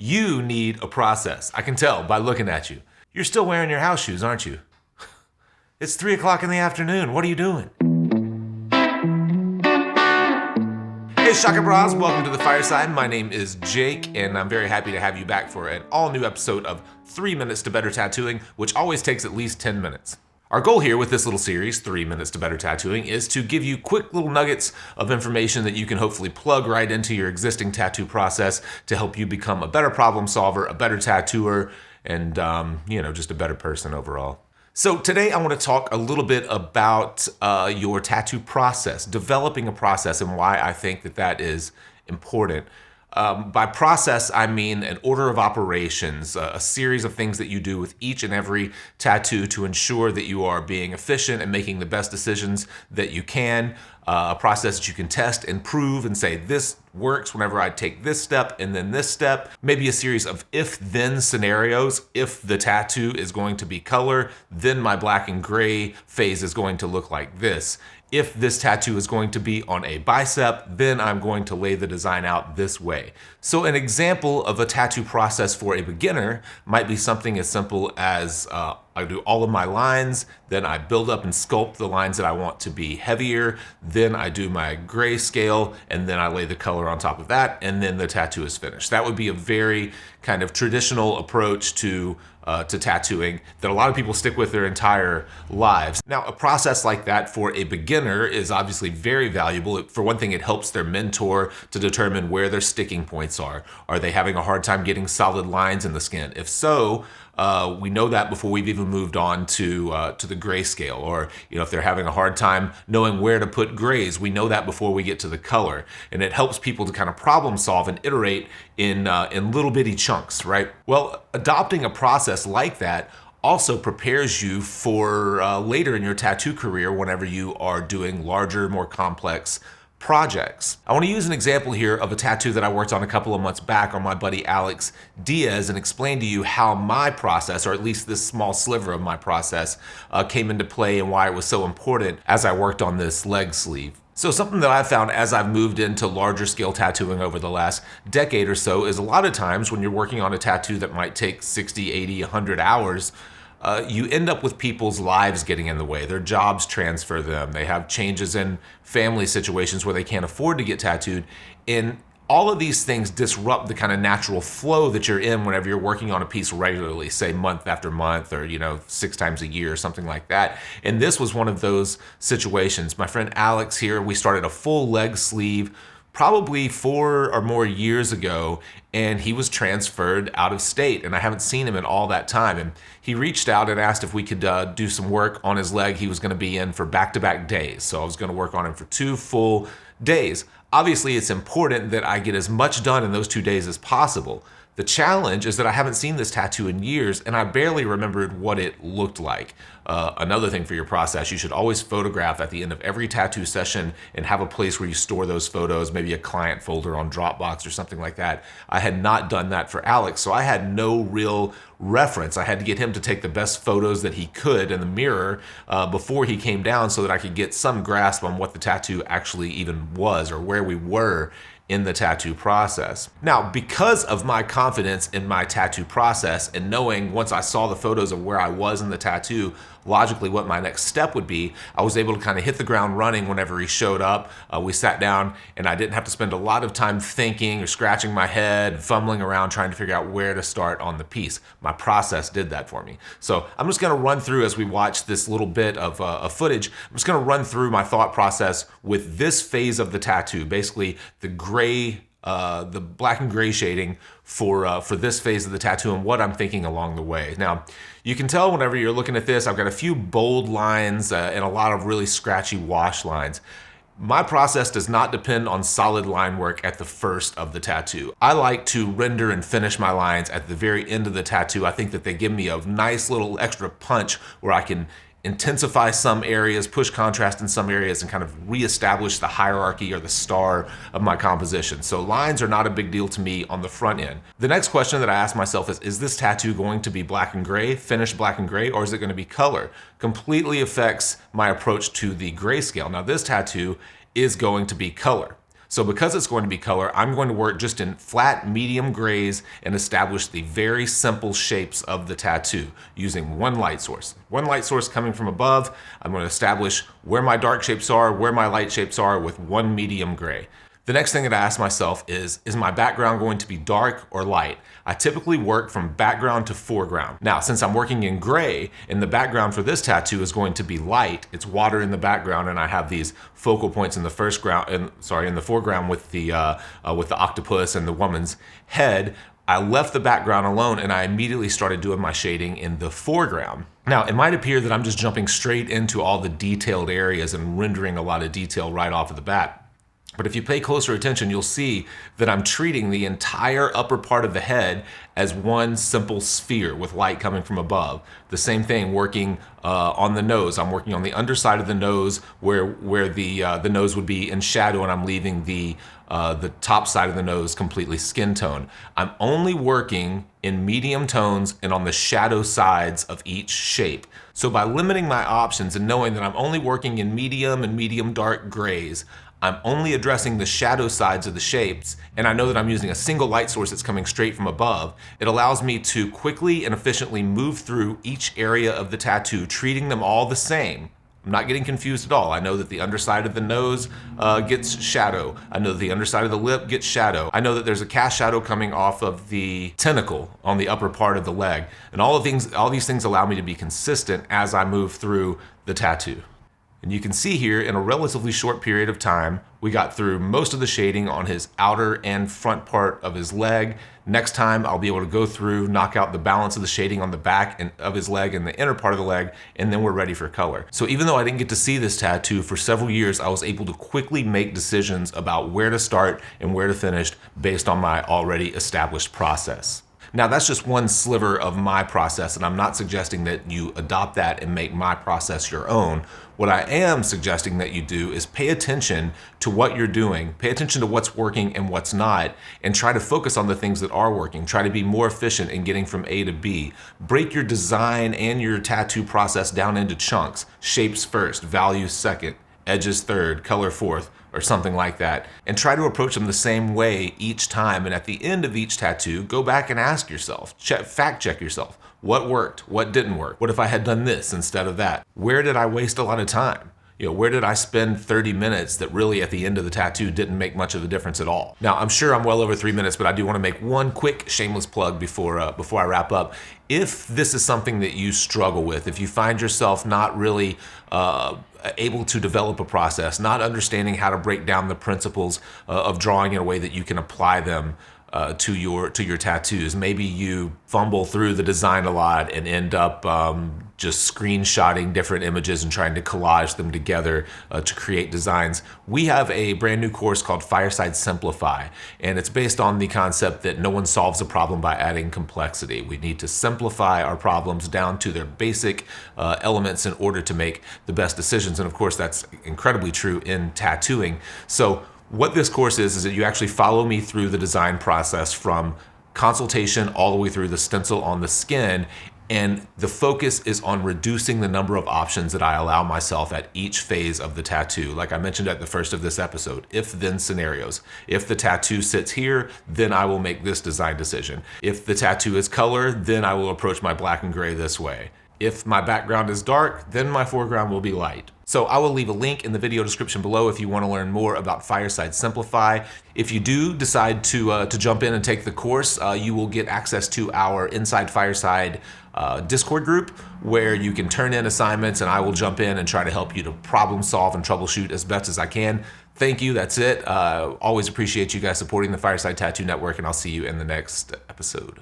You need a process. I can tell by looking at you. You're still wearing your house shoes, aren't you? It's 3 o'clock in the afternoon. What are you doing? Hey, Shaka Bras, welcome to the Fireside. My name is Jake, and I'm very happy to have you back for an all-new episode of 3 Minutes to Better Tattooing, which always takes at least 10 minutes. Our goal here with this little series, 3 Minutes to Better Tattooing, is to give you quick little nuggets of information that you can hopefully plug right into your existing tattoo process to help you become a better problem solver, a better tattooer, and, just a better person overall. So today I want to talk a little bit about your tattoo process, developing a process, and why I think that is important. By process, I mean an order of operations, a series of things that you do with each and every tattoo to ensure that you are being efficient and making the best decisions that you can. A process that you can test and prove and say, this works whenever I take this step and then this step. Maybe a series of if-then scenarios. If the tattoo is going to be color, then my black and gray phase is going to look like this. If this tattoo is going to be on a bicep, then I'm going to lay the design out this way. So an example of a tattoo process for a beginner might be something as simple as I do all of my lines, then I build up and sculpt the lines that I want to be heavier, then I do my grayscale, and then I lay the color on top of that, and then the tattoo is finished. That would be a very kind of traditional approach to tattooing that a lot of people stick with their entire lives. Now, a process like that for a beginner is obviously very valuable. For one thing, it helps their mentor to determine where their sticking points are. Are they having a hard time getting solid lines in the skin? If so, we know that before we've even moved on to the grayscale, or if they're having a hard time knowing where to put grays, we know that before we get to the color, and it helps people to kind of problem solve and iterate in little bitty chunks, right? Well, adopting a process like that also prepares you for later in your tattoo career whenever you are doing larger, more complex projects. I want to use an example here of a tattoo that I worked on a couple of months back on my buddy Alex Diaz and explain to you how my process, or at least this small sliver of my process, came into play and why it was so important as I worked on this leg sleeve. So something that I've found as I've moved into larger scale tattooing over the last decade or so is a lot of times when you're working on a tattoo that might take 60, 80, 100 hours, you end up with people's lives getting in the way. Their jobs transfer them. They have changes in family situations where they can't afford to get tattooed. And all of these things disrupt the kind of natural flow that you're in whenever you're working on a piece regularly, say month after month, or 6 times a year or something like that. And this was one of those situations. My friend Alex here, we started a full leg sleeve probably 4 or more years ago, and he was transferred out of state, and I haven't seen him in all that time. And he reached out and asked if we could do some work on his leg. He was going to be in for back-to-back days, so I was going to work on him for 2 full days. Obviously, it's important that I get as much done in those 2 days as possible. The challenge is that I haven't seen this tattoo in years, and I barely remembered what it looked like. Another thing for your process, you should always photograph at the end of every tattoo session and have a place where you store those photos, maybe a client folder on Dropbox or something like that. I had not done that for Alex, so I had no real reference. I had to get him to take the best photos that he could in the mirror before he came down so that I could get some grasp on what the tattoo actually even was or where we were in the tattoo process. Now, because of my confidence in my tattoo process and knowing once I saw the photos of where I was in the tattoo, logically what my next step would be, I was able to kind of hit the ground running whenever he showed up. We sat down and I didn't have to spend a lot of time thinking or scratching my head, fumbling around trying to figure out where to start on the piece. My process did that for me. So I'm just gonna run through, as we watch this little bit of footage, I'm just gonna run through my thought process with this phase of the tattoo, basically the black and gray shading for this phase of the tattoo and what I'm thinking along the way. Now, you can tell whenever you're looking at this, I've got a few bold lines and a lot of really scratchy wash lines. My process does not depend on solid line work at the first of the tattoo. I like to render and finish my lines at the very end of the tattoo. I think that they give me a nice little extra punch where I can intensify some areas, push contrast in some areas, and kind of reestablish the hierarchy or the star of my composition. So lines are not a big deal to me on the front end. The next question that I ask myself is this tattoo going to be black and gray, finished black and gray, or is it going to be color? Completely affects my approach to the grayscale. Now this tattoo is going to be color. So because it's going to be color, I'm going to work just in flat medium grays and establish the very simple shapes of the tattoo using one light source. One light source coming from above. I'm going to establish where my dark shapes are, where my light shapes are with one medium gray. The next thing that I ask myself is my background going to be dark or light? I typically work from background to foreground. Now, since I'm working in gray and the background for this tattoo is going to be light, it's water in the background, and I have these focal points in the in the foreground with the octopus and the woman's head. I left the background alone and I immediately started doing my shading in the foreground. Now, it might appear that I'm just jumping straight into all the detailed areas and rendering a lot of detail right off of the bat. But if you pay closer attention, you'll see that I'm treating the entire upper part of the head as one simple sphere with light coming from above. The same thing working on the nose. I'm working on the underside of the nose where the nose would be in shadow, and I'm leaving the top side of the nose completely skin tone. I'm only working in medium tones and on the shadow sides of each shape. So by limiting my options and knowing that I'm only working in medium and medium dark grays, I'm only addressing the shadow sides of the shapes, and I know that I'm using a single light source that's coming straight from above. It allows me to quickly and efficiently move through each area of the tattoo, treating them all the same. I'm not getting confused at all. I know that the underside of the nose gets shadow. I know that the underside of the lip gets shadow. I know that there's a cast shadow coming off of the tentacle on the upper part of the leg. And all these things allow me to be consistent as I move through the tattoo. And you can see here in a relatively short period of time, we got through most of the shading on his outer and front part of his leg. Next time, I'll be able to go through, knock out the balance of the shading on the back of his leg and the inner part of the leg, and then we're ready for color. So even though I didn't get to see this tattoo for several years, I was able to quickly make decisions about where to start and where to finish based on my already established process. Now, that's just one sliver of my process, and I'm not suggesting that you adopt that and make my process your own. What I am suggesting that you do is pay attention to what you're doing, pay attention to what's working and what's not, and try to focus on the things that are working. Try to be more efficient in getting from A to B. Break your design and your tattoo process down into chunks. Shapes first, values second, edges third, color fourth, or something like that, and try to approach them the same way each time. And at the end of each tattoo, go back and ask yourself, fact check yourself. What worked? What didn't work? What if I had done this instead of that? Where did I waste a lot of time? Where did I spend 30 minutes that really at the end of the tattoo didn't make much of a difference at all? Now, I'm sure I'm well over 3 minutes, but I do want to make one quick shameless plug before I wrap up. If this is something that you struggle with, if you find yourself not really able to develop a process, not understanding how to break down the principles of drawing in a way that you can apply them to your tattoos. Maybe you fumble through the design a lot and end up just screenshotting different images and trying to collage them together to create designs. We have a brand new course called Fireside Simplify, and it's based on the concept that no one solves a problem by adding complexity. We need to simplify our problems down to their basic elements in order to make the best decisions. And of course, that's incredibly true in tattooing. So what this course is that you actually follow me through the design process from consultation all the way through the stencil on the skin. And the focus is on reducing the number of options that I allow myself at each phase of the tattoo. Like I mentioned at the first of this episode, if-then scenarios. If the tattoo sits here, then I will make this design decision. If the tattoo is color, then I will approach my black and gray this way. If my background is dark, then my foreground will be light. So I will leave a link in the video description below if you want to learn more about Fireside Simplify. If you do decide to jump in and take the course, you will get access to our Inside Fireside Discord group where you can turn in assignments and I will jump in and try to help you to problem solve and troubleshoot as best as I can. Thank you, that's it. Always appreciate you guys supporting the Fireside Tattoo Network, and I'll see you in the next episode.